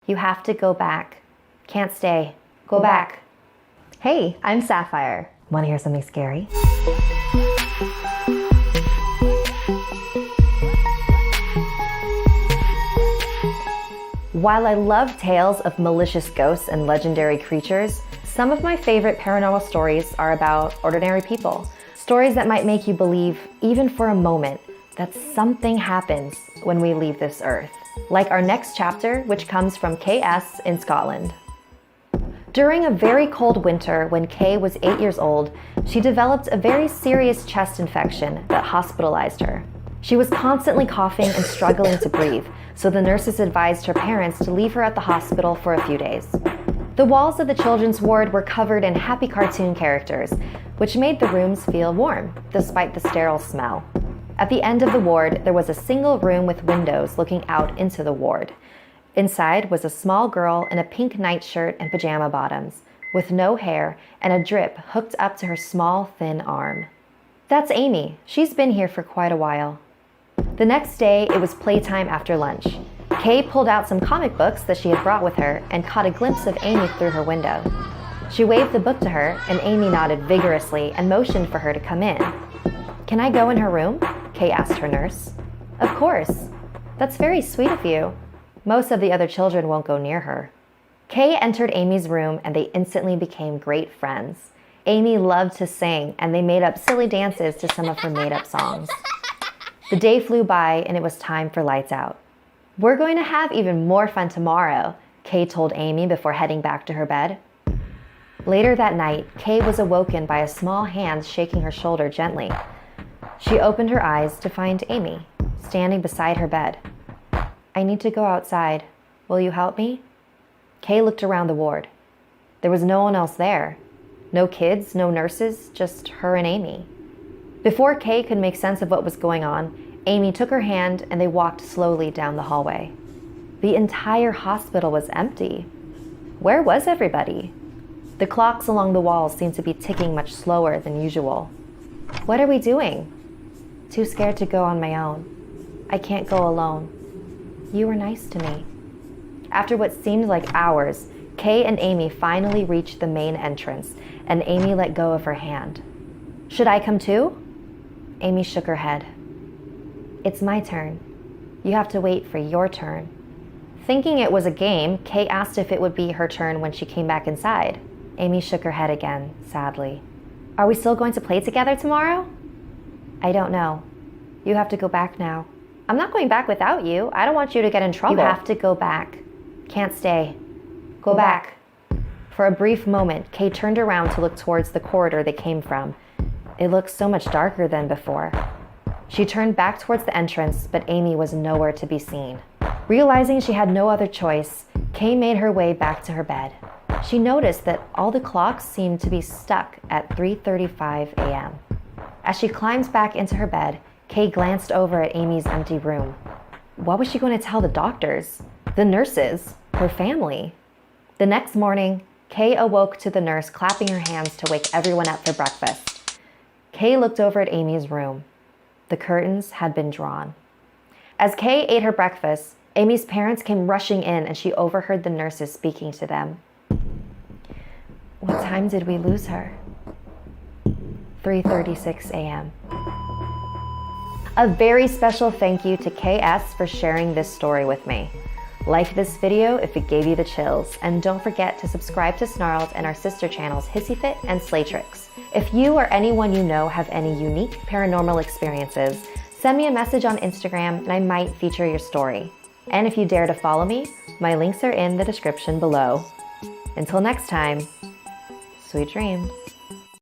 You have to go back. Can't stay. Go back. Hey, I'm Sapphire. Want to hear something scary? While I love tales of malicious ghosts and legendary creatures, some of my favorite paranormal stories are about ordinary people. Stories that might make you believe, even for a moment, that something happens when we leave this earth. Like our next chapter, which comes from KS in Scotland. During a very cold winter when Kay was 8 years old, she developed a very serious chest infection that hospitalized her. She was constantly coughing and struggling to breathe, so the nurses advised her parents to leave her at the hospital for a few days. The walls of the children's ward were covered in happy cartoon characters, which made the rooms feel warm, despite the sterile smell. At the end of the ward, there was a single room with windows looking out into the ward. Inside was a small girl in a pink nightshirt and pajama bottoms, with no hair and a drip hooked up to her small, thin arm. That's Amy. She's been here for quite a while. The next day, it was playtime after lunch. Kay pulled out some comic books that she had brought with her and caught a glimpse of Amy through her window. She waved the book to her, and Amy nodded vigorously and motioned for her to come in. "Can I go in her room?" Kay asked her nurse. "Of course. That's very sweet of you. Most of the other children won't go near her." Kay entered Amy's room and they instantly became great friends. Amy loved to sing and they made up silly dances to some of her made-up songs. The day flew by and it was time for lights out. "We're going to have even more fun tomorrow," Kay told Amy before heading back to her bed. Later that night, Kay was awoken by a small hand shaking her shoulder gently. She opened her eyes to find Amy, standing beside her bed. "I need to go outside. Will you help me?" Kay looked around the ward. There was no one else there. No kids, no nurses, just her and Amy. Before Kay could make sense of what was going on, Amy took her hand and they walked slowly down the hallway. The entire hospital was empty. Where was everybody? The clocks along the walls seemed to be ticking much slower than usual. "What are we doing?" "Too scared to go on my own. I can't go alone. You were nice to me." After what seemed like hours, Kay and Amy finally reached the main entrance, and Amy let go of her hand. "Should I come too?" Amy shook her head. "It's my turn. You have to wait for your turn." Thinking it was a game, Kay asked if it would be her turn when she came back inside. Amy shook her head again, sadly. "Are we still going to play together tomorrow?" "I don't know. You have to go back now." "I'm not going back without you. I don't want you to get in trouble." "You have to go back. Can't stay. Go back." For a brief moment, Kay turned around to look towards the corridor they came from. It looked so much darker than before. She turned back towards the entrance, but Amy was nowhere to be seen. Realizing she had no other choice, Kay made her way back to her bed. She noticed that all the clocks seemed to be stuck at 3:35 a.m. As she climbed back into her bed, Kay glanced over at Amy's empty room. What was she going to tell the doctors, the nurses, her family? The next morning, Kay awoke to the nurse clapping her hands to wake everyone up for breakfast. Kay looked over at Amy's room. The curtains had been drawn. As Kay ate her breakfast, Amy's parents came rushing in and she overheard the nurses speaking to them. "What time did we lose her?" 3:36 a.m. A very special thank you to KS for sharing this story with me. Like this video if it gave you the chills, and don't forget to subscribe to Snarled and our sister channels HissyFit and Slaytrix. If you or anyone you know have any unique paranormal experiences, send me a message on Instagram and I might feature your story. And if you dare to follow me, my links are in the description below. Until next time, sweet dreams.